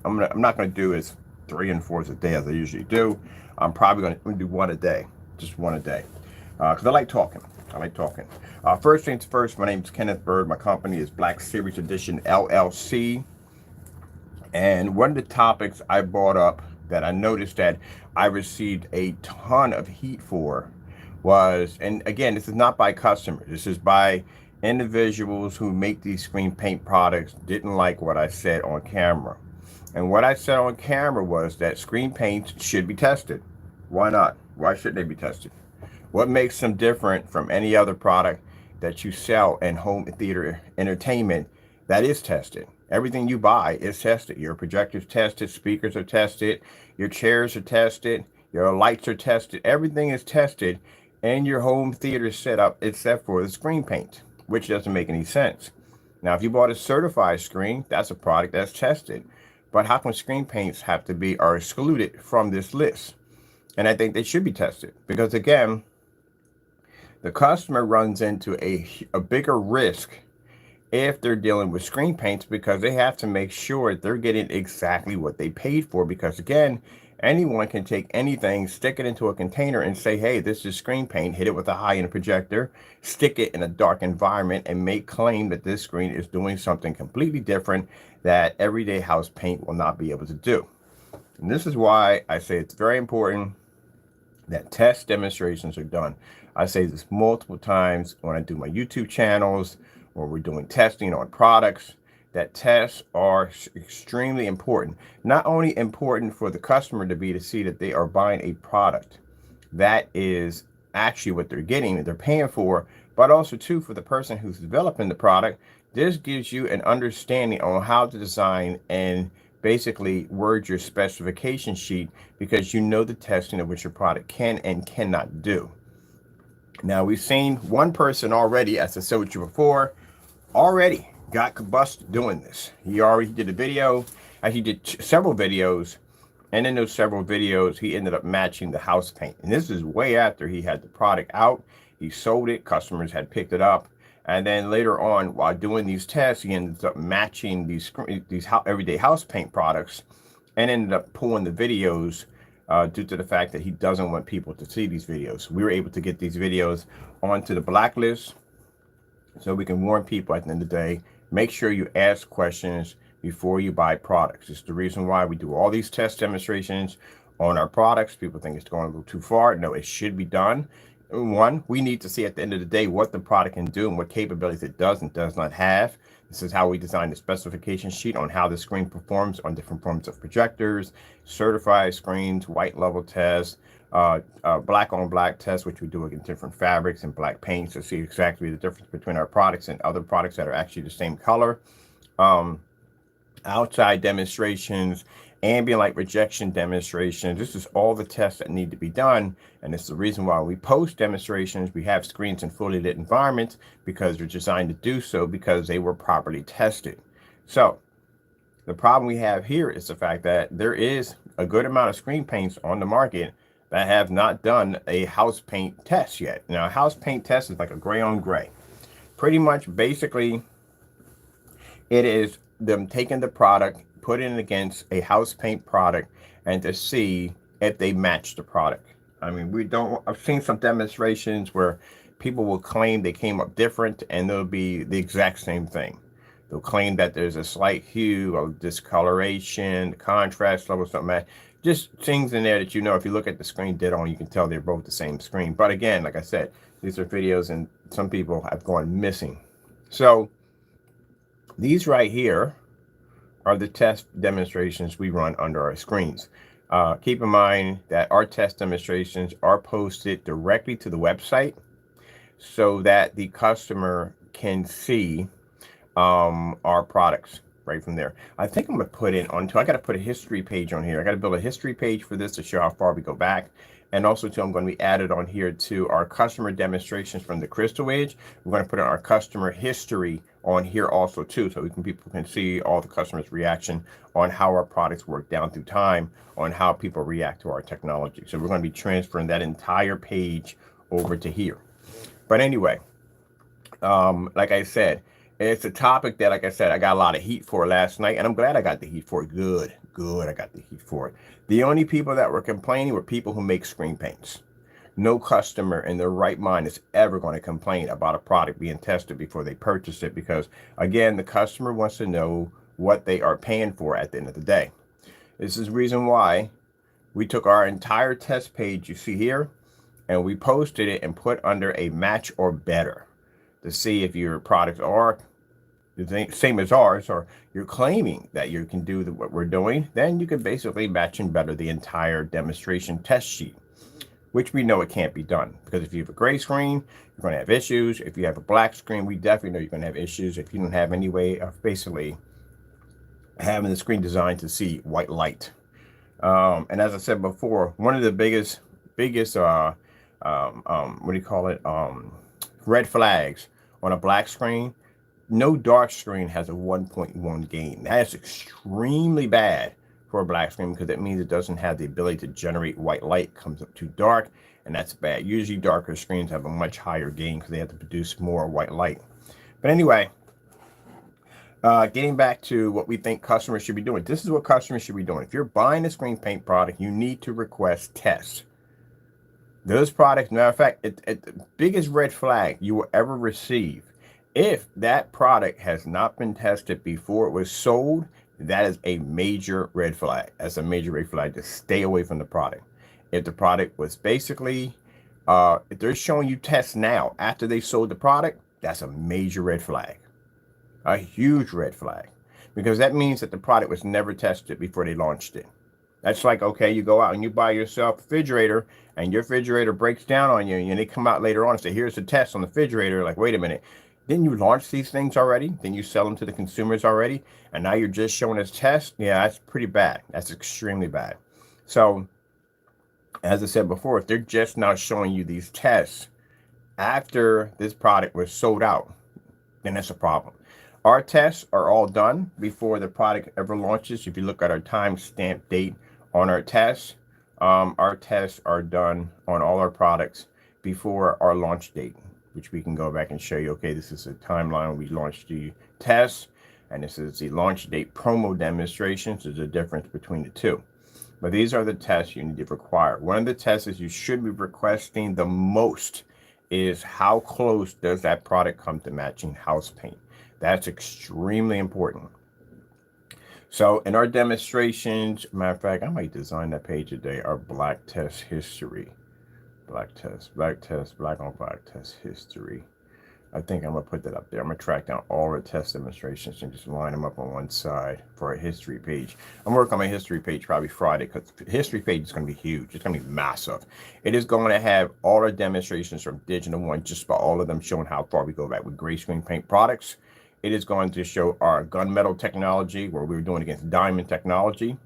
I'm not gonna do as 3 and 4s a day as I usually do. I'm probably gonna do one a day, just one a day, because I like talking. I like talking. First things first, my name is Kenneth Bird. My company is Black Series Edition LLC. And one of the topics I brought up that I noticed that I received a ton of heat for was, and again, this is not by customers, this is by individuals who make these screen paint products, didn't like what I said on camera. And what I said on camera was that screen paints should be tested. Why not? Why should they be tested? What makes them different from any other product that you sell in home theater entertainment that is tested? Everything you buy is tested. Your projectors tested, speakers are tested, your chairs are tested, your lights are tested. Everything is tested in your home theater setup except for the screen paint, which doesn't make any sense. Now, if you bought a certified screen, that's a product that's tested. But how come screen paints have to be are excluded from this list? And I think they should be tested because, again, the customer runs into a bigger risk if they're dealing with screen paints because they have to make sure they're getting exactly what they paid for. Because, again, anyone can take anything, stick it into a container and say, hey, this is screen paint, hit it with a high-end projector, stick it in a dark environment and make claim that this screen is doing something completely different that everyday house paint will not be able to do. And this is why I say it's very important that test demonstrations are done. I say this multiple times when I do my YouTube channels, when we're doing testing on products, that tests are extremely important. Not only important for the customer to see that they are buying a product that is actually what they're getting, that they're paying for, but also too for the person who's developing the product. This gives you an understanding on how to design and basically word your specification sheet because you know the testing of what your product can and cannot do. Now, we've seen one person already, as I said with you before, already got combusted doing this. He already did a video, he did several videos, and in those several videos, he ended up matching the house paint. And this is way after he had the product out. He sold it, customers had picked it up. And then later on, while doing these tests, he ended up matching these everyday house paint products and ended up pulling the videos due to the fact that he doesn't want people to see these videos. We were able to get these videos onto the blacklist so we can warn people at the end of the day, make sure you ask questions before you buy products. It's the reason why we do all these test demonstrations on our products. People think it's going a little too far. No, it should be done. One, we need to see at the end of the day what the product can do and what capabilities it does and does not have. This is how we design the specification sheet on how the screen performs on different forms of projectors, certified screens, white level tests, black on black tests, which we do in different fabrics and black paints to see exactly the difference between our products and other products that are actually the same color. Outside demonstrations, ambient light rejection demonstrations. This is all the tests that need to be done. And it's the reason why we post demonstrations. We have screens in fully lit environments because they're designed to do so because they were properly tested. So the problem we have here is the fact that there is a good amount of screen paints on the market that have not done a house paint test yet. Now, a house paint test is like a gray on gray. Pretty much, basically, it is them taking the product, putting it against a house paint product, and to see if they match the product. I mean, I've seen some demonstrations where people will claim they came up different, and they'll be the exact same thing. They'll claim that there's a slight hue or discoloration, contrast level, something just things in there that, you know, if you look at the screen dead on, you can tell they're both the same screen. But again, like I said, these are videos and some people have gone missing. So these right here are the test demonstrations we run under our screens. Keep in mind that our test demonstrations are posted directly to the website so that the customer can see our products right from there. I think I'm gonna put it onto, I gotta put a history page on here. I gotta build a history page for this to show how far we go back. And also too, I'm going to be added on here to our customer demonstrations from the Crystal Edge. We're going to put our customer history on here also too, so people can see all the customers' reaction on how our products work down through time, on how people react to our technology. So we're going to be transferring that entire page over to here. But anyway, like I said, it's a topic that, like I said, I got a lot of heat for last night, and I'm glad I got the heat for it. Good, good I got the heat for it. The only people that were complaining were people who make screen paints. No customer in their right mind is ever going to complain about a product being tested before they purchase it, because again, the customer wants to know what they are paying for at the end of the day. This is the reason why we took our entire test page you see here and we posted it and put under a match or better to see if your products are the same as ours, or you're claiming that you can do what we're doing. Then you can basically match and better the entire demonstration test sheet, which we know it can't be done, because if you have a gray screen, you're going to have issues. If you have a black screen, we definitely know you're going to have issues if you don't have any way of basically having the screen designed to see white light. And as I said before, one of the biggest what do you call it, red flags on a black screen: no dark screen has a 1.1 gain. That is extremely bad for a black screen, because it means it doesn't have the ability to generate white light. It comes up too dark, and that's bad. Usually darker screens have a much higher gain because they have to produce more white light. But anyway, getting back to what we think customers should be doing. This is what customers should be doing. If you're buying a screen paint product, you need to request tests. Those products, matter of fact, the biggest red flag you will ever receive, if that product has not been tested before it was sold, that is a major red flag. That's a major red flag to stay away from the product. If the product was basically, if they're showing you tests now after they sold the product, that's a major red flag. A huge red flag, because that means that the product was never tested before they launched it. That's like, okay, you go out and you buy yourself a refrigerator and your refrigerator breaks down on you, and they come out later on and say, here's the test on the refrigerator. Like, wait a minute, didn't you launch these things already? Didn't you sell them to the consumers already? And now you're just showing us tests? Yeah, that's pretty bad. That's extremely bad. So, as I said before, if they're just now showing you these tests after this product was sold out, then that's a problem. Our tests are all done before the product ever launches. If you look at our timestamp date on our tests are done on all our products before our launch date, which we can go back and show you. Okay, this is a timeline we launched the tests, and this is the launch date promo demonstrations. There's a difference between the two. But these are the tests you need to require. One of the tests you should be requesting the most is how close does that product come to matching house paint. That's extremely important. So in our demonstrations, matter of fact, I might design that page today, our black test history. Black on black test history. I think I'm going to put that up there. I'm going to track down all the test demonstrations and just line them up on one side for a history page. I'm working on my history page probably Friday, because the history page is going to be huge. It's going to be massive. It is going to have all our demonstrations from Digital One, just about all of them, showing how far we go back with gray screen paint products. It is going to show our gunmetal technology, where we were doing against diamond technology.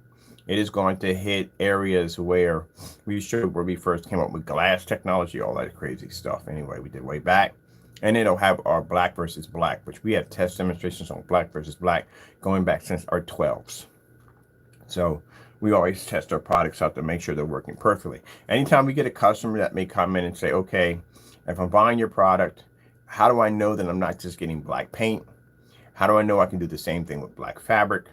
It is going to hit areas where we showed where we first came up with glass technology, all that crazy stuff. Anyway, we did way back. And it'll have our black versus black, which we have test demonstrations on black versus black going back since our 12s. So we always test our products out to make sure they're working perfectly. Anytime we get a customer that may come in and say, okay, if I'm buying your product, how do I know that I'm not just getting black paint? How do I know I can do the same thing with black fabric?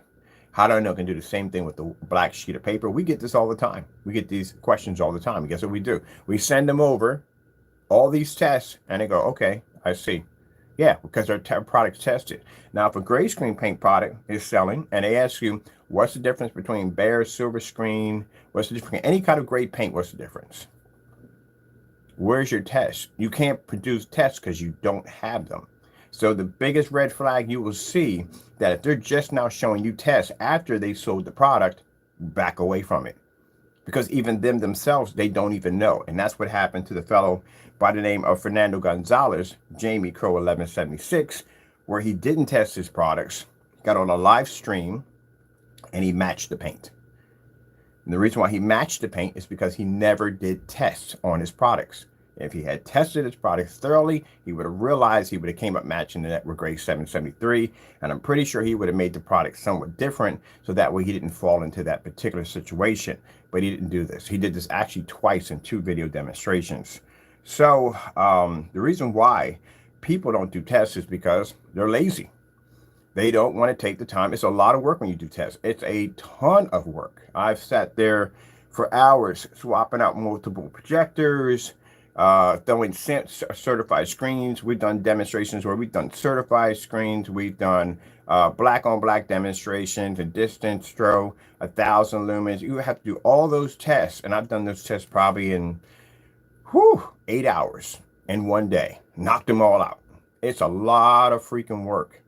How do I know I can do the same thing with the black sheet of paper? We get this all the time. We get these questions all the time. And guess what we do? We send them over all these tests, and they go, okay, I see. Yeah, because our product's tested. Now, if a gray screen paint product is selling, and they ask you, what's the difference between bare, silver screen? What's the difference? Any kind of gray paint, what's the difference? Where's your test? You can't produce tests because you don't have them. So the biggest red flag you will see, that if they're just now showing you tests after they sold the product, back away from it. Because even them themselves, they don't even know. And that's what happened to the fellow by the name of Fernando Gonzalez, Jamie Crow 1176, where he didn't test his products, got on a live stream, and he matched the paint. And the reason why he matched the paint is because he never did tests on his products. If he had tested his products thoroughly, he would have realized he would have came up matching the Network Gray 773, and I'm pretty sure he would have made the product somewhat different, so that way he didn't fall into that particular situation. But he didn't do this. He did this actually twice in 2 video demonstrations. So the reason why people don't do tests is because they're lazy. They don't want to take the time. It's a lot of work when you do tests. It's a ton of work. I've sat there for hours swapping out multiple projectors, throwing certified screens. We've done demonstrations where we've done certified screens. We've done black on black demonstrations, a distance throw, 1,000 lumens. You have to do all those tests. And I've done those tests probably in 8 hours in one day. Knocked them all out. It's a lot of freaking work.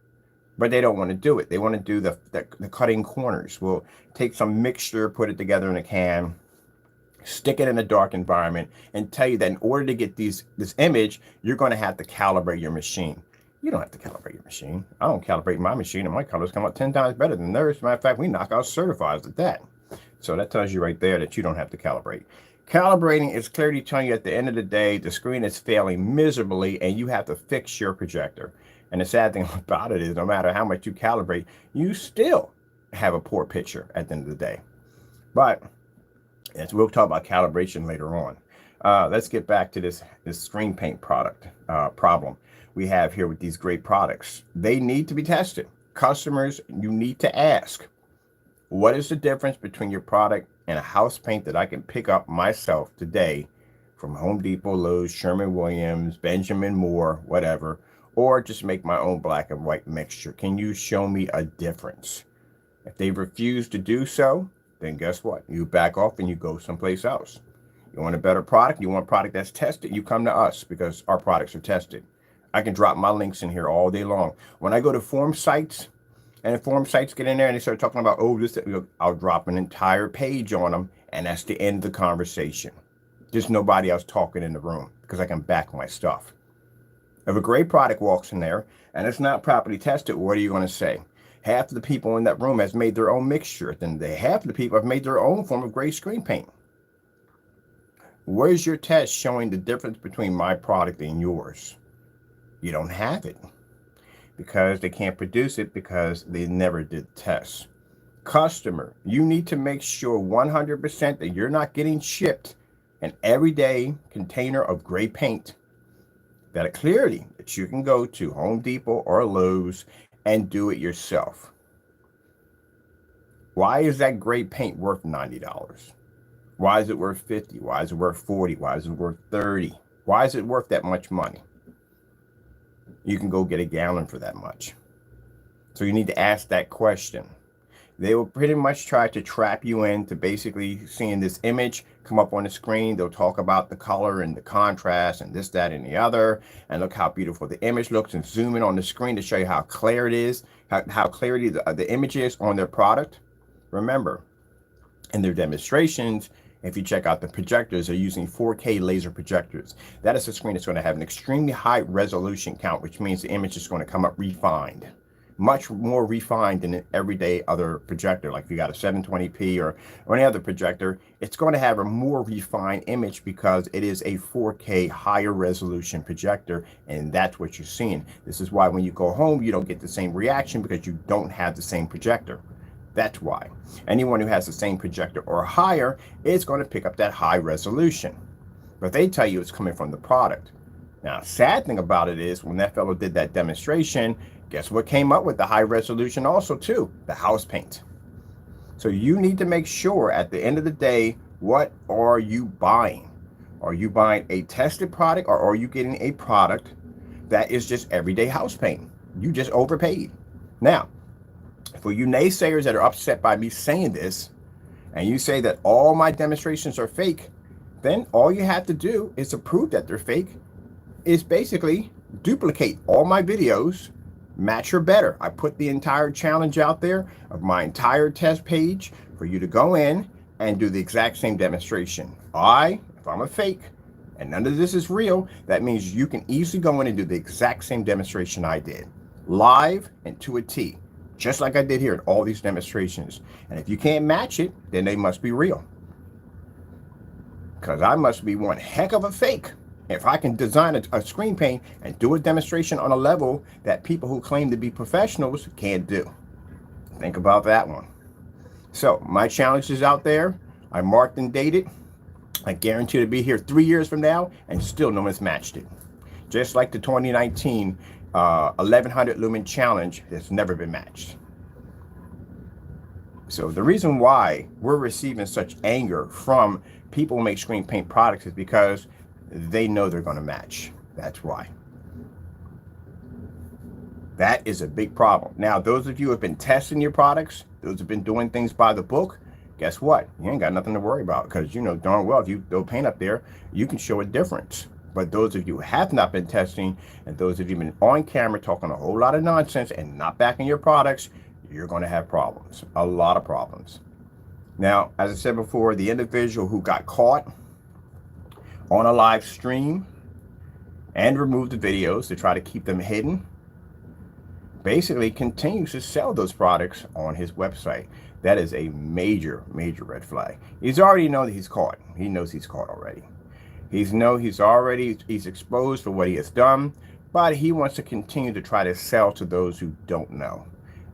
But they don't want to do it. They want to do the cutting corners. We'll take some mixture, put it together in a can, stick it in a dark environment, and tell you that in order to get this image, you're going to have to calibrate your machine. You don't have to calibrate your machine. I don't calibrate my machine, and my colors come out 10 times better than theirs. As a matter of fact, we knock out certifieds at that. So that tells you right there that you don't have to calibrate. Calibrating is clearly telling you at the end of the day, the screen is failing miserably, and you have to fix your projector. And the sad thing about it is no matter how much you calibrate, you still have a poor picture at the end of the day. But as we'll talk about calibration later on. Let's get back to this screen paint product problem we have here with these great products. They need to be tested. Customers, you need to ask, what is the difference between your product and a house paint that I can pick up myself today from Home Depot, Lowe's, Sherwin-Williams, Benjamin Moore, whatever, or just make my own black and white mixture? Can you show me a difference? If they refuse to do so, then guess what? You back off and you go someplace else. You want a better product? You want a product that's tested? You come to us because our products are tested. I can drop my links in here all day long. When I go to forum sites, and the forum sites get in there and they start talking about, oh, this, I'll drop an entire page on them, and that's the end of the conversation. There's nobody else talking in the room because I can back my stuff. If a great product walks in there and it's not properly tested, what are you going to say? Half of the people in that room has made their own mixture. Then half of the people have made their own form of gray screen paint. Where's your test showing the difference between my product and yours? You don't have it because they can't produce it because they never did tests. Customer, you need to make sure 100% that you're not getting shipped an everyday container of gray paint that clearly that you can go to Home Depot or Lowe's and do it yourself. Why is that gray paint worth $90? Why is it worth $50? Why is it worth $40? Why is it worth $30? Why is it worth that much money? You can go get a gallon for that much. So you need to ask that question. They will pretty much try to trap you into basically seeing this image come up on the screen. They'll talk about the color and the contrast and this, that, and the other. And look how beautiful the image looks, and zoom in on the screen to show you how clear it is, how clear the image is on their product. Remember, in their demonstrations, if you check out the projectors, they're using 4K laser projectors. That is a screen that's going to have an extremely high resolution count, which means the image is going to come up refined. Much more refined than an everyday other projector. Like if you got a 720p or any other projector, it's going to have a more refined image because it is a 4K higher resolution projector, and that's what you're seeing. This is why when you go home, you don't get the same reaction because you don't have the same projector. That's why. Anyone who has the same projector or higher is going to pick up that high resolution. But they tell you it's coming from the product. Now, sad thing about it is when that fellow did that demonstration, guess what came up with the high resolution also too? The house paint. So you need to make sure at the end of the day, what are you buying? Are you buying a tested product, or are you getting a product that is just everyday house paint? You just overpaid. Now, for you naysayers that are upset by me saying this, and you say that all my demonstrations are fake, then all you have to do is to prove that they're fake is basically duplicate all my videos, match or better. I put the entire challenge out there of my entire test page for you to go in and do the exact same demonstration. If I'm a fake and none of this is real, that means you can easily go in and do the exact same demonstration I did, live and to a T, just like I did here at all these demonstrations. And if you can't match it, then they must be real. Because I must be one heck of a fake if I can design a screen paint and do a demonstration on a level that people who claim to be professionals can't do. Think about that one. So my challenge is out there. I marked and dated. I guarantee to be here 3 years from now and still no one's matched it. Just like the 2019 1100 lumen challenge has never been matched. So the reason why we're receiving such anger from people who make screen paint products is because they know they're going to match. That's why. That is a big problem. Now, those of you who have been testing your products, those who have been doing things by the book, guess what? You ain't got nothing to worry about, because you know darn well if you throw paint up there, you can show a difference. But those of you who have not been testing, and those of you who have been on camera talking a whole lot of nonsense and not backing your products, you're going to have problems, a lot of problems. Now, as I said before, the individual who got caught on a live stream and removed the videos to try to keep them hidden basically continues to sell those products on his website. That is a major, major red flag. He's already know that he's caught. He knows he's caught already. He's exposed for what he has done, but he wants to continue to try to sell to those who don't know.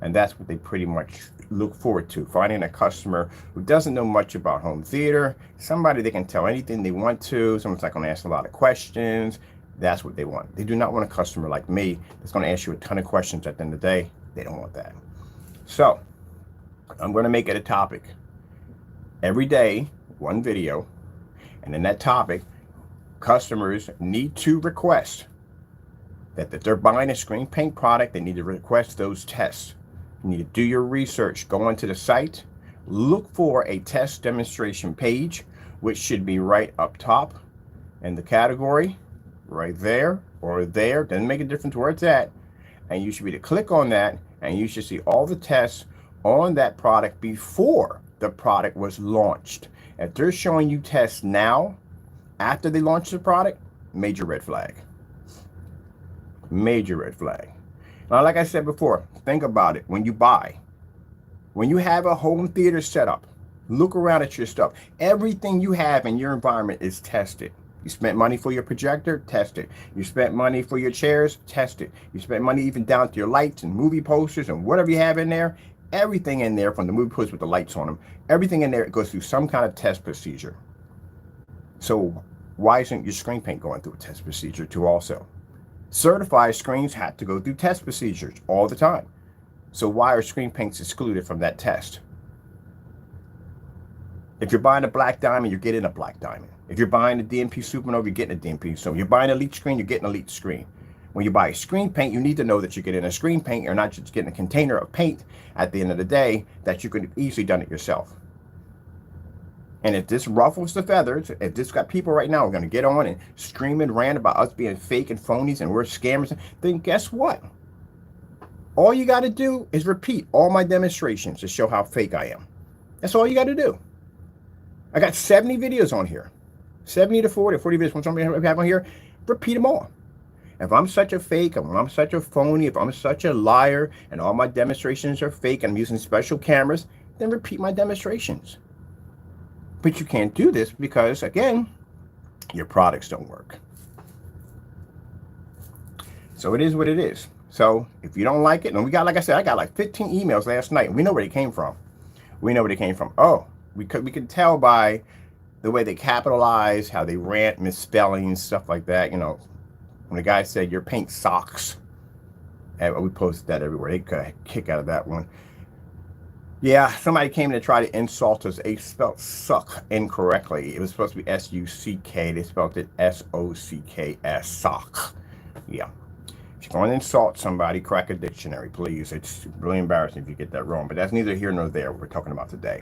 And that's what they pretty much look forward to, finding a customer who doesn't know much about home theater, somebody they can tell anything they want to, someone's not going to ask a lot of questions. That's what they want. They do not want a customer like me that's going to ask you a ton of questions at the end of the day. They don't want that. So I'm going to make it a topic. Every day, one video. And in that topic, customers need to request that if they're buying a screen paint product, they need to request those tests. You need to do your research. Go onto the site, look for a test demonstration page, which should be right up top in the category, right there or there. Doesn't make a difference where it's at. And you should be to click on that, and you should see all the tests on that product before the product was launched. If they're showing you tests now, after they launch the product, major red flag. Major red flag. Now, like I said before, think about it. When you buy, when you have a home theater setup, look around at your stuff. Everything you have in your environment is tested. You spent money for your projector, test it. You spent money for your chairs, test it. You spent money even down to your lights and movie posters and whatever you have in there. Everything in there, from the movie posters with the lights on them, everything in there goes through some kind of test procedure. So why isn't your screen paint going through a test procedure too also? Certified screens have to go through test procedures all the time. So why are screen paints excluded from that test? If you're buying a black diamond, you're getting a black diamond. If you're buying a DMP Supernova, you're getting a DMP Supernova. You're buying an elite screen, you're getting an elite screen. When you buy a screen paint, you need to know that you're getting a screen paint. You're not just getting a container of paint at the end of the day that you could easily done it yourself. And if this ruffles the feathers, if this got people right now are going to get on and scream and rant about us being fake and phonies and we're scammers, then guess what? All you got to do is repeat all my demonstrations to show how fake I am. That's all you got to do. I got 70 videos on here. 70 to 40 videos. When somebody have on here, repeat them all. If I'm such a fake, if I'm such a phony, if I'm such a liar, and all my demonstrations are fake, and I'm using special cameras, then repeat my demonstrations. But you can't do this because, again, your products don't work. So it is what it is. So if you don't like it, and we got, like I said, I got like 15 emails last night, and we know where they came from. We know where they came from. Oh, we could tell by the way they capitalize, how they rant, misspellings, stuff like that. You know, when the guy said your paint sucks, and we posted that everywhere. They got a kick out of that one. Yeah, somebody came to try to insult us. They spelled suck incorrectly. It was supposed to be S-U-C-K. They spelled it S-O-C-K-S, sock. Yeah. If you're going to insult somebody, crack a dictionary, please. It's really embarrassing if you get that wrong. But that's neither here nor there what we're talking about today.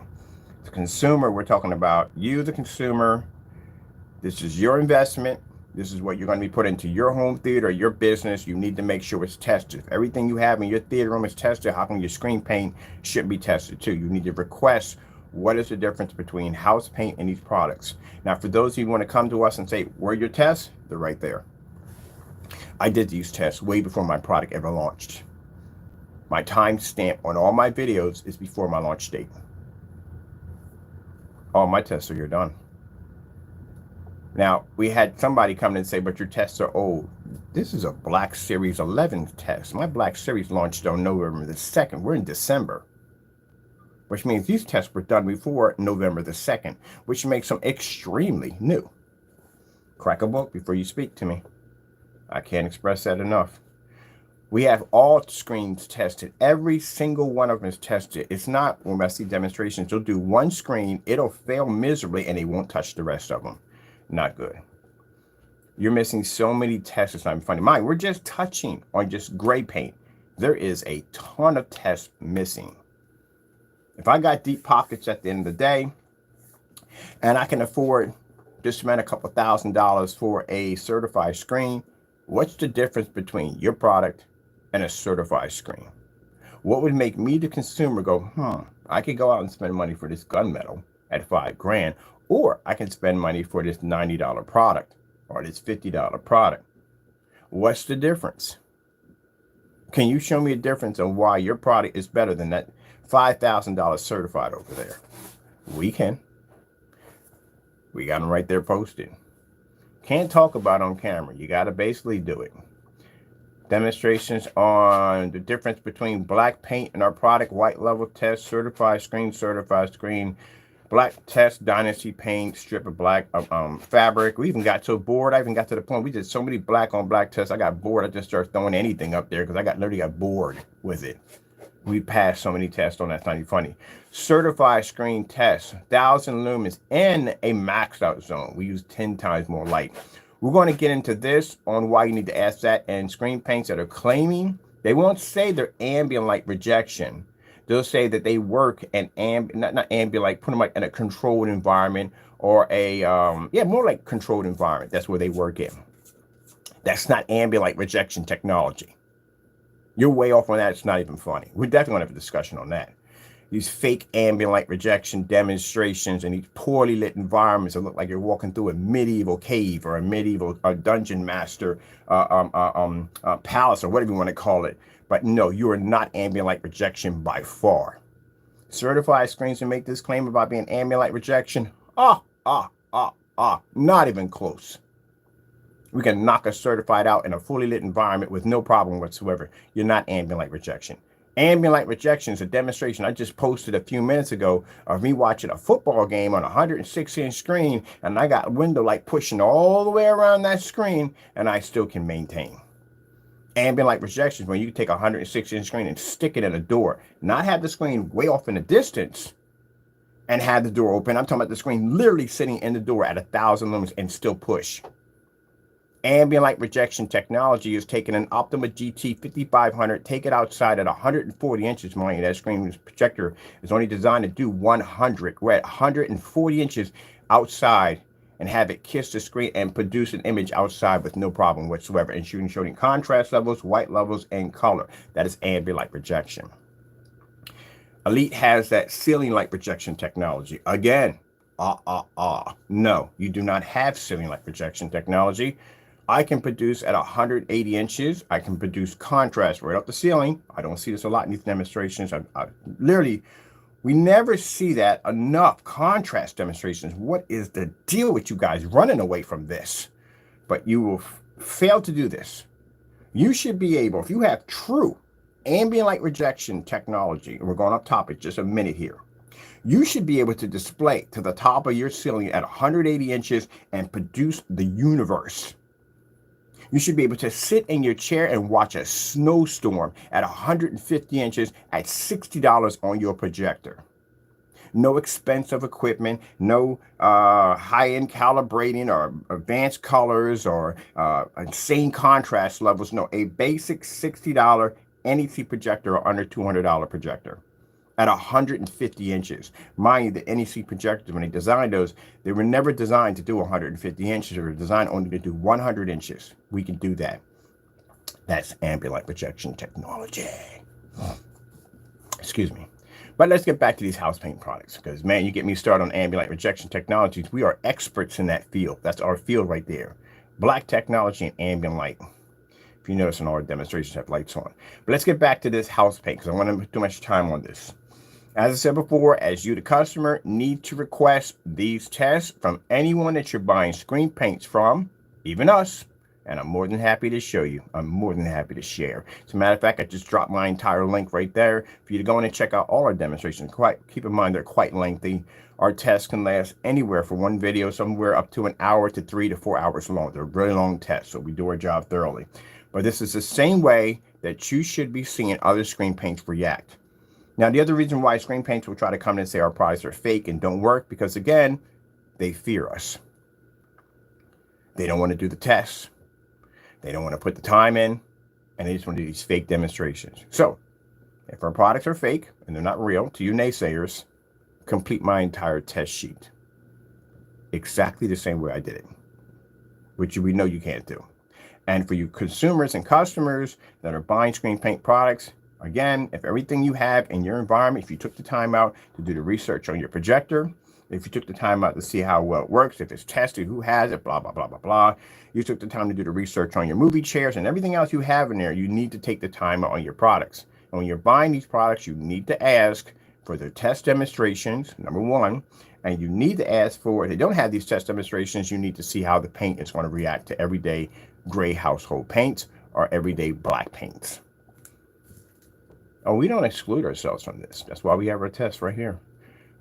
The consumer, we're talking about you, the consumer. This is your investment. This is what you're going to be put into your home theater, your business. You need to make sure it's tested. If everything you have in your theater room is tested, how come your screen paint shouldn't be tested too? You need to request what is the difference between house paint and these products. Now, for those of you who want to come to us and say, where are your tests? They're right there. I did these tests way before my product ever launched. My time stamp on all my videos is before my launch date. All my tests are here done. Now, we had somebody come in and say, but your tests are old. This is a Black Series 11 test. My Black Series launched on November the 2nd. We're in December, which means these tests were done before November the 2nd, which makes them extremely new. Crack a book before you speak to me. I can't express that enough. We have all screens tested. Every single one of them is tested. It's not, when I see demonstrations, you'll do one screen, it'll fail miserably, and they won't touch the rest of them. Not good. You're missing so many tests. It's not even funny. Mind, we're just touching on just gray paint. There is a ton of tests missing. If I got deep pockets at the end of the day, and I can afford to spend a couple $1,000s for a certified screen, what's the difference between your product and a certified screen? What would make me, the consumer, go, I could go out and spend money for this gunmetal at $5 grand, or I can spend money for this $90 product or this $50 product. What's the difference? Can you show me a difference on why your product is better than that $5,000 certified over there? We can. We got them right there posted. Can't talk about it on camera. You got to basically do it. Demonstrations on the difference between black paint and our product, white level test, certified screen, black test, Dynasty paint, strip of black fabric. We even got to a board. I even got to the point we did so many black on black tests. I got bored. I just started throwing anything up there because I literally got bored with it. We passed so many tests on that. Not even funny. Certified screen test, 1,000 lumens in a maxed out zone. We use 10 times more light. We're going to get into this on why you need to ask that. And screen paints that are claiming, they won't say they're ambient light rejection. They'll say that they work in not ambient light, put them like in a controlled environment or a more like controlled environment. That's where they work in. That's not ambient light rejection technology. You're way off on that. It's not even funny. We're definitely going to have a discussion on that. These fake ambient light rejection demonstrations and these poorly lit environments that look like you're walking through a medieval cave or a medieval dungeon master palace or whatever you want to call it. But no, you are not ambient light rejection by far. Certified screens that make this claim about being ambient light rejection, not even close. We can knock a certified out in a fully lit environment with no problem whatsoever. You're not ambient light rejection. Ambient light rejection is a demonstration I just posted a few minutes ago of me watching a football game on a 106-inch screen, and I got window light pushing all the way around that screen, and I still can maintain. Ambient light rejection is when you take a 106-inch screen and stick it in a door, not have the screen way off in the distance and have the door open. I'm talking about the screen literally sitting in the door at 1,000 lumens and still push. Ambient light rejection technology is taking an Optima GT 5500, take it outside at 140 inches, mind you. That screen projector is only designed to do 100. We're at 140 inches outside and have it kiss the screen and produce an image outside with no problem whatsoever, and showing contrast levels, white levels, and color. That is ambient light rejection. Elite has that ceiling light projection technology. Again, no, you do not have ceiling light projection technology. I can produce at 180 inches. I can produce contrast right up the ceiling. I don't see this a lot in these demonstrations. Literally, we never see that enough contrast demonstrations. What is the deal with you guys running away from this? But you will fail to do this. You should be able, if you have true ambient light rejection technology, and we're going off topic just a minute here, you should be able to display to the top of your ceiling at 180 inches and produce the universe. You should be able to sit in your chair and watch a snowstorm at 150 inches at $60 on your projector. No expensive equipment, no high-end calibrating or advanced colors or insane contrast levels. No, a basic $60 NEC projector or under $200 projector at 150 inches. Mind you, the NEC projectors, when they designed those, they were never designed to do 150 inches. They were designed only to do 100 inches. We can do that. That's ambient light projection technology. Excuse me. But let's get back to these house paint products, because, man, you get me started on ambient light rejection technologies. We are experts in that field. That's our field right there. Black technology and ambient light. If you notice, in all our demonstrations have lights on. But let's get back to this house paint, because I want to put too much time on this. As I said before, as you, the customer, need to request these tests from anyone that you're buying screen paints from, even us, and I'm more than happy to show you. I'm more than happy to share. As a matter of fact, I just dropped my entire link right there for you to go in and check out all our demonstrations. Keep in mind, they're quite lengthy. Our tests can last anywhere for one video, somewhere up to an hour to 3 to 4 hours long. They're really long tests, so we do our job thoroughly. But this is the same way that you should be seeing other screen paints react. Now, the other reason why screen paints will try to come in and say our products are fake and don't work, because again, they fear us. They don't want to do the tests. They don't want to put the time in, and they just want to do these fake demonstrations. So if our products are fake and they're not real, to you naysayers, complete my entire test sheet exactly the same way I did it, which we know you can't do. And for you consumers and customers that are buying screen paint products, again, if everything you have in your environment, if you took the time out to do the research on your projector, if you took the time out to see how well it works, if it's tested, who has it, blah, blah, blah, blah, blah. You took the time to do the research on your movie chairs and everything else you have in there, you need to take the time out on your products. And when you're buying these products, you need to ask for their test demonstrations, number one. And you need to ask for, if they don't have these test demonstrations, you need to see how the paint is going to react to everyday gray household paints or everyday black paints. Oh, we don't exclude ourselves from this. That's why we have our test right here.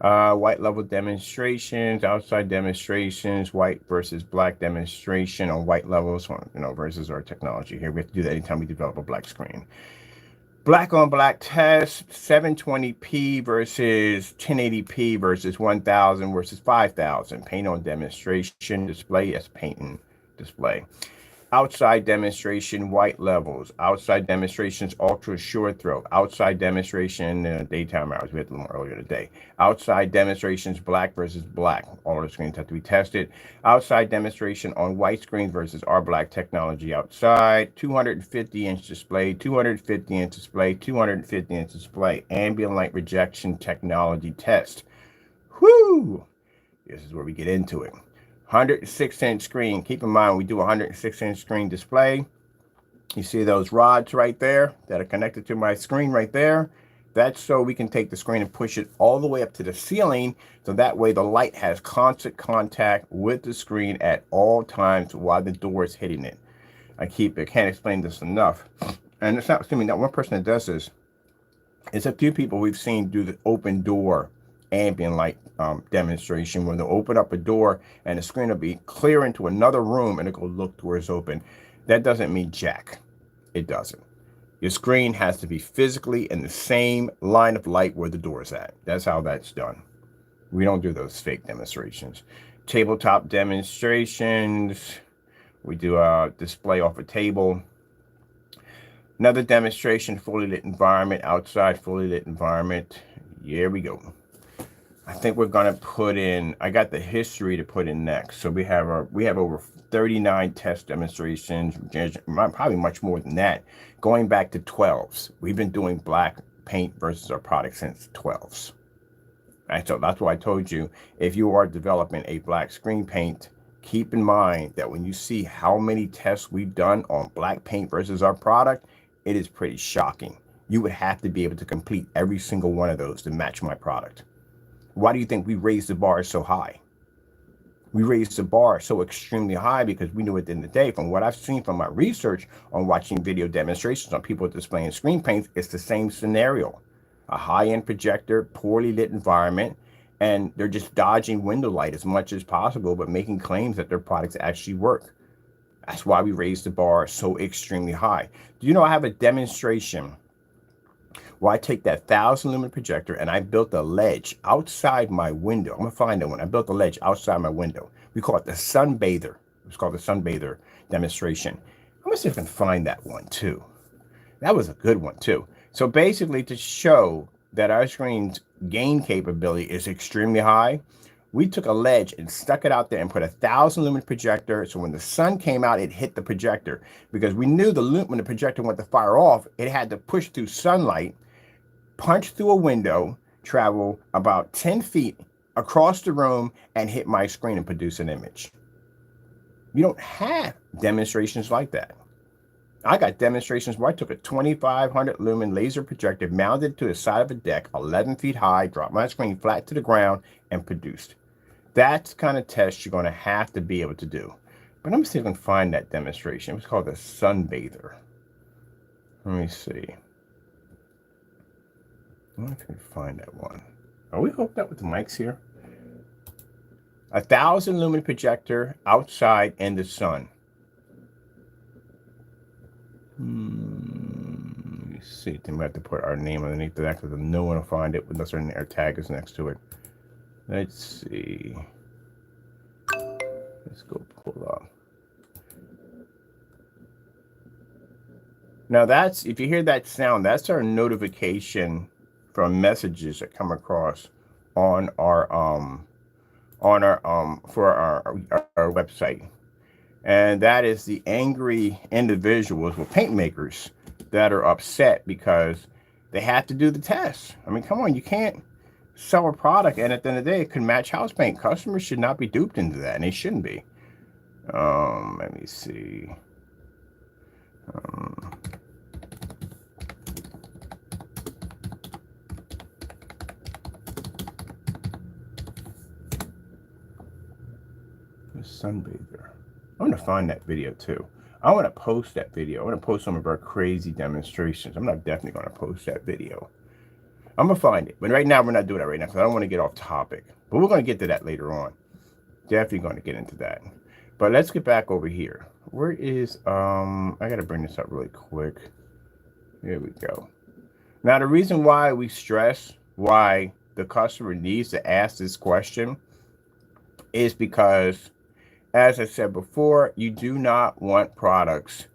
White level demonstrations, outside demonstrations, white versus black demonstration on white levels, versus our technology here. We have to do that anytime we develop a black screen. Black on black test, 720p versus 1080p versus 1000 versus 5000. Paint on demonstration display, yes, paint and display. Outside demonstration, white levels. Outside demonstrations, ultra short throw. Outside demonstration, daytime hours. We had a little more earlier today. Outside demonstrations, black versus black. All the screens have to be tested. Outside demonstration on white screens versus our black technology outside. 250-inch display, 250-inch display, 250-inch display. Ambient light rejection technology test. Whoo! This is where we get into it. 106-inch screen. Keep in mind, we do a 106-inch screen display. You see those rods right there that are connected to my screen right there? That's so we can take the screen and push it all the way up to the ceiling, so that way the light has constant contact with the screen at all times while the door is hitting it. I can't explain this enough. And it's not assuming that one person that does this. It's a few people we've seen do the open door ambient light demonstration, where they'll open up a door and the screen will be clear into another room and it'll look towards open. That doesn't mean jack. It doesn't. Your screen has to be physically in the same line of light where the door is at. That's how that's done. We don't do those fake demonstrations. Tabletop demonstrations. We do a display off a table. Another demonstration, fully lit environment, outside fully lit environment. Here we go. I think we're gonna put in, I got the history to put in next. So we have over 39 test demonstrations, probably much more than that, going back to 12s. We've been doing black paint versus our product since 12s. Right, so that's why I told you, if you are developing a black screen paint, keep in mind that when you see how many tests we've done on black paint versus our product, it is pretty shocking. You would have to be able to complete every single one of those to match my product. Why do you think we raised the bar so high? We raised the bar so extremely high because we knew at the end of the day, from what I've seen from my research on watching video demonstrations on people displaying screen paints, it's the same scenario. A high-end projector, poorly lit environment, and they're just dodging window light as much as possible, but making claims that their products actually work. That's why we raised the bar so extremely high. Do you know I have a demonstration where I take that 1,000 lumen projector and I built a ledge outside my window. I'm gonna find that one. I built a ledge outside my window. We call it the Sunbather. It's called the Sunbather demonstration. I'm gonna see if I can find that one too. That was a good one too. So basically, to show that our screen's gain capability is extremely high, we took a ledge and stuck it out there and put a 1,000 lumen projector. So when the sun came out, it hit the projector, because we knew when the projector went to fire off, it had to push through sunlight, punch through a window, travel about 10 feet across the room, and hit my screen and produce an image. You don't have demonstrations like that. I got demonstrations where I took a 2,500 lumen laser projector, mounted to the side of a deck, 11 feet high, dropped my screen flat to the ground, and produced. That's the kind of test you're going to have to be able to do. But let me see if I can find that demonstration. It's called the Sunbather. Let me see. I wonder if I can find that one. Are we hooked up with the mics here? 1,000 lumen projector outside in the sun. see. Then we have to put our name underneath that because no one will find it unless our tag is next to it. Let's see. Let's go pull up. Now that's, if you hear that sound, that's our notification from messages that come across on our for our website. And that is the angry individuals, well, paint makers that are upset because they have to do the test. I mean, come on, you can't sell a product and at the end of the day it could match house paint. Customers should not be duped into that, and they shouldn't be. Let me see. The Sunbather. I'm going to find that video too. I want to post that video. I want to post some of our crazy demonstrations. I'm not definitely going to post that video. I'm going to find it. But right now, we're not doing that right now because I don't want to get off topic. But we're going to get to that later on. Definitely going to get into that. But let's get back over here. Where is, I got to bring this up really quick. There we go. Now, the reason why we stress why the customer needs to ask this question is because, as I said before, you do not want products.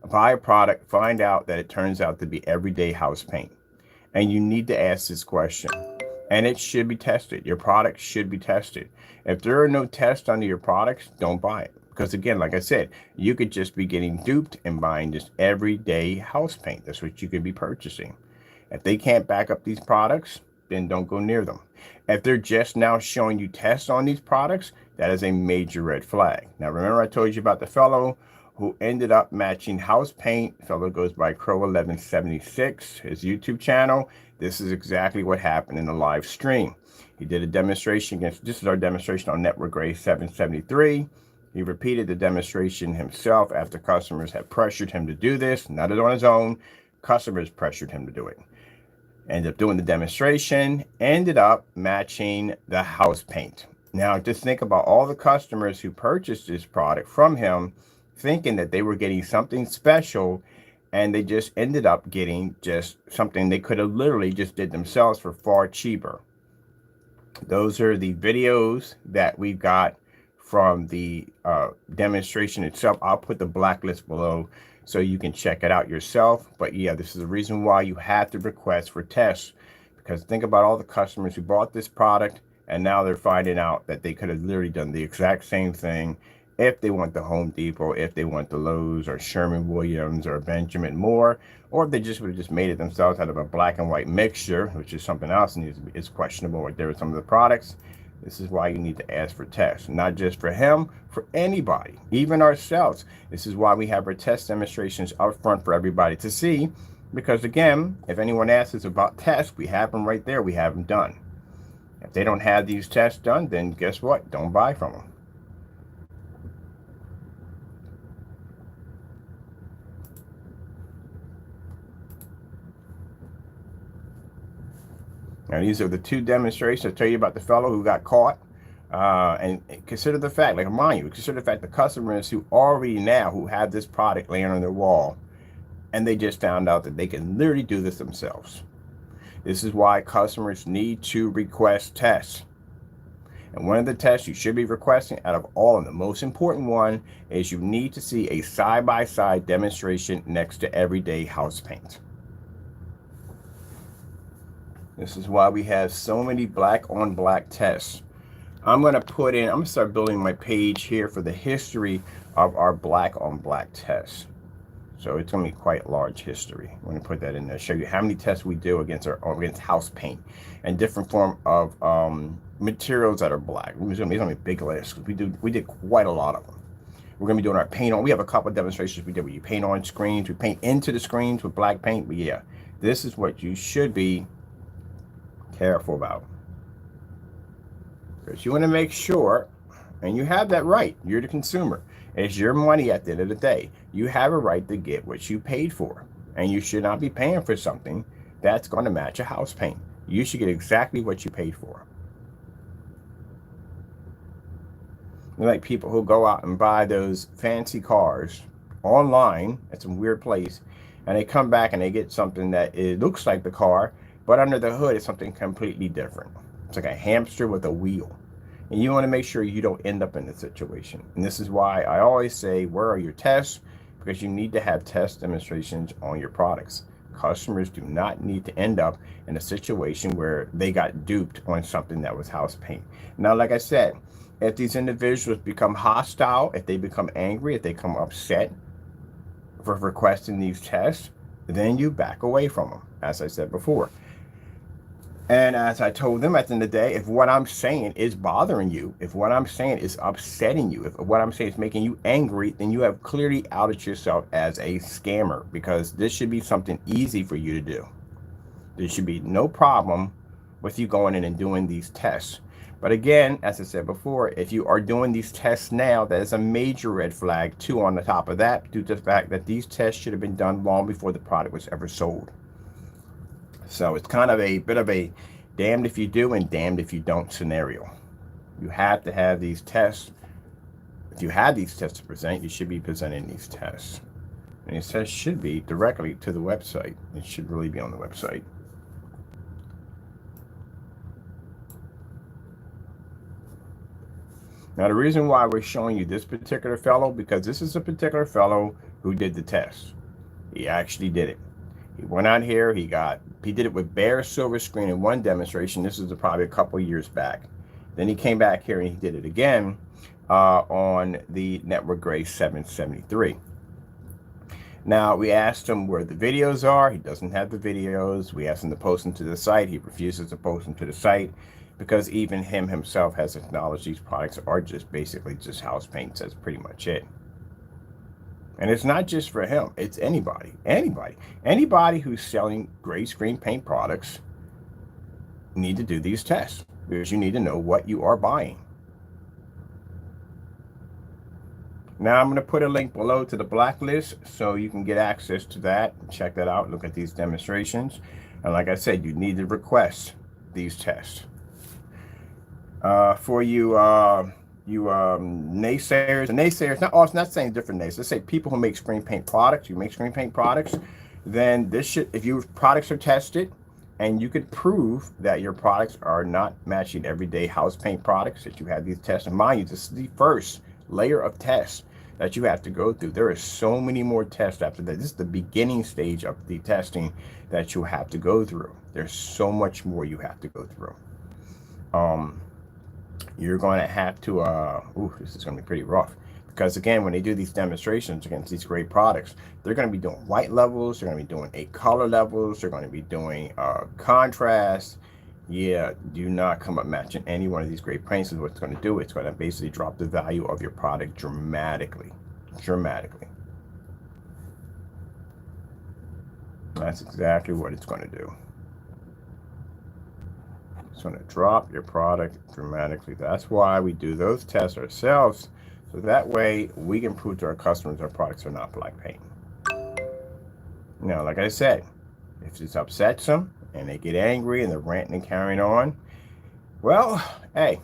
Buy a product, find out that it turns out to be everyday house paint. And you need to ask this question. And it should be tested. Your product should be tested. If there are no tests under your products, don't buy it. Because again, like I said, you could just be getting duped and buying just everyday house paint. That's what you could be purchasing. If they can't back up these products, then don't go near them. If they're just now showing you tests on these products, that is a major red flag. Now, remember I told you about the fellow who ended up matching house paint. The fellow goes by Crow1176, his YouTube channel. This is exactly what happened in the live stream. He did a demonstration against, this is our demonstration on Network Gray 773. He repeated the demonstration himself after customers had pressured him to do this, not on his own. Customers pressured him to do it. Ended up doing the demonstration, ended up matching the house paint. Now, just think about all the customers who purchased this product from him, thinking that they were getting something special, and they just ended up getting just something they could have literally just did themselves for far cheaper. Those are the videos that we've got from the demonstration itself. I'll put the blacklist below so you can check it out yourself. But yeah, this is the reason why you have to request for tests, because think about all the customers who bought this product and now they're finding out that they could have literally done the exact same thing if they went to Home Depot, if they went to Lowe's or Sherwin-Williams or Benjamin Moore, or if they just would have just made it themselves out of a black and white mixture, which is something else and is questionable right there with some of the products. This is why you need to ask for tests, not just for him, for anybody, even ourselves. This is why we have our test demonstrations up front for everybody to see, because again, if anyone asks us about tests, we have them right there. We have them done. If they don't have these tests done, then guess what? Don't buy from them. Now, these are the two demonstrations. I'll tell you about the fellow who got caught. And consider the fact, like mind you, consider the fact the customers who already now who have this product laying on their wall, and they just found out that they can literally do this themselves. This is why customers need to request tests. And one of the tests you should be requesting out of all of them, the most important one is you need to see a side-by-side demonstration next to everyday house paint. This is why we have so many black on black tests. I'm going to start building my page here for the history of our black on black tests. So it's going to be quite large history. I'm going to put that in there, show you how many tests we do against house paint and different form of materials that are black. It's going to be a big list. We did quite a lot of them. We're going to be doing our paint on. We have a couple of demonstrations we did where you paint on screens. We paint into the screens with black paint. But yeah, this is what you should be careful about, because you want to make sure, and you have that right, you're the consumer, it's your money at the end of the day. You have a right to get what you paid for, and you should not be paying for something that's going to match a house paint. You should get exactly what you paid for. You're like people who go out and buy those fancy cars online at some weird place, and they come back and they get something that it looks like the car, but under the hood is something completely different. It's like a hamster with a wheel. And you want to make sure you don't end up in this situation. And this is why I always say, where are your tests? Because you need to have test demonstrations on your products. Customers do not need to end up in a situation where they got duped on something that was house paint. Now, like I said, if these individuals become hostile, if they become angry, if they become upset for requesting these tests, then you back away from them, as I said before. And as I told them at the end of the day, if what I'm saying is bothering you, if what I'm saying is upsetting you, if what I'm saying is making you angry, then you have clearly outed yourself as a scammer, because this should be something easy for you to do. There should be no problem with you going in and doing these tests. But again, as I said before, if you are doing these tests now, that is a major red flag too on the top of that, due to the fact that these tests should have been done long before the product was ever sold. So it's kind of a bit of a damned if you do and damned if you don't scenario. You have to have these tests. If you have these tests to present, you should be presenting these tests. And it says should be directly to the website. It should really be on the website. Now, the reason why we're showing you this particular fellow, because this is a particular fellow who did the test. He actually did it. He went out here, he did it with bare silver screen in one demonstration. This is probably a couple years back. Then he came back here and he did it again on the Network Gray 773. Now, we asked him where the videos are. He doesn't have the videos. We asked him to post them to the site. He refuses to post them to the site because even him himself has acknowledged these products are just basically just house paints. That's pretty much it. And it's not just for him. It's anybody who's selling gray screen paint products need to do these tests, because you need to know what you are buying. Now I'm going to put a link below to the blacklist so you can get access to that. Check that out. Look at these demonstrations. And like I said, you need to request these tests. For you naysayers, and naysayers, it's not saying different naysayers. Let's say people who make screen paint products, then this should, if your products are tested and you could prove that your products are not matching everyday house paint products, that you have these tests. And mind you, this is the first layer of tests that you have to go through. There are so many more tests after that. This is the beginning stage of the testing that you have to go through. There's so much more you have to go through. You're going to have to, this is going to be pretty rough, because again, when they do these demonstrations against these great products, they're going to be doing white levels, they're going to be doing 8 color levels, they're going to be doing contrast. Yeah, do not come up matching any one of these great paints. Is what it's going to do. It's going to basically drop the value of your product dramatically. That's exactly what it's going to do. It's going to drop your product dramatically. That's why we do those tests ourselves, so that way we can prove to our customers our products are not black paint. Now, like I said, if this upsets them and they get angry and they're ranting and carrying on, well, hey,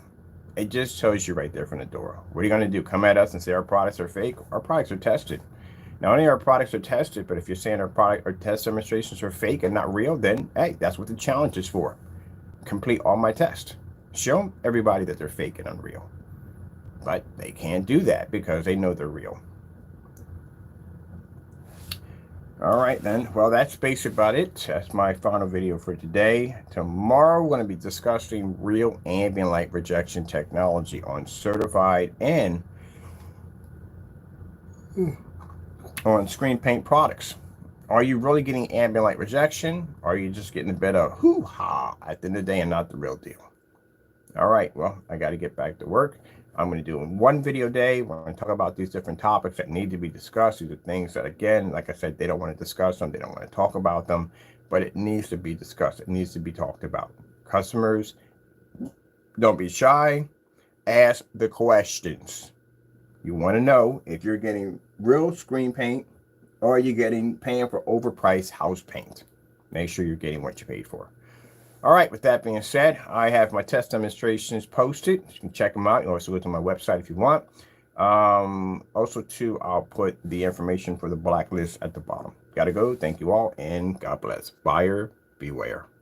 it just shows you right there from the door. What are you going to do? Come at us and say our products are fake? Our products are tested. Not only our products are tested, but if you're saying our test demonstrations are fake and not real, then hey, that's what the challenge is for. Complete all my tests. Show everybody that they're fake and unreal. But they can't do that because they know they're real. All right, then. Well, that's basically about it. That's my final video for today. Tomorrow, we're going to be discussing real ambient light rejection technology on certified and on screen paint products. Are you really getting ambient light rejection? Or are you just getting a bit of hoo-ha at the end of the day and not the real deal? All right, well, I got to get back to work. I'm going to do one video a day. We're going to talk about these different topics that need to be discussed. These are things that, again, like I said, they don't want to discuss them. They don't want to talk about them, but it needs to be discussed. It needs to be talked about. Customers, don't be shy. Ask the questions. You want to know if you're getting real screen paint or are you paying for overpriced house paint. Make sure you're getting what you paid for. All right, with that being said, I have my test demonstrations posted. You can check them out. You can also go to my website if you want. Also, too, I'll put the information for the blacklist at the bottom. Gotta go. Thank you all, and God bless. Buyer beware.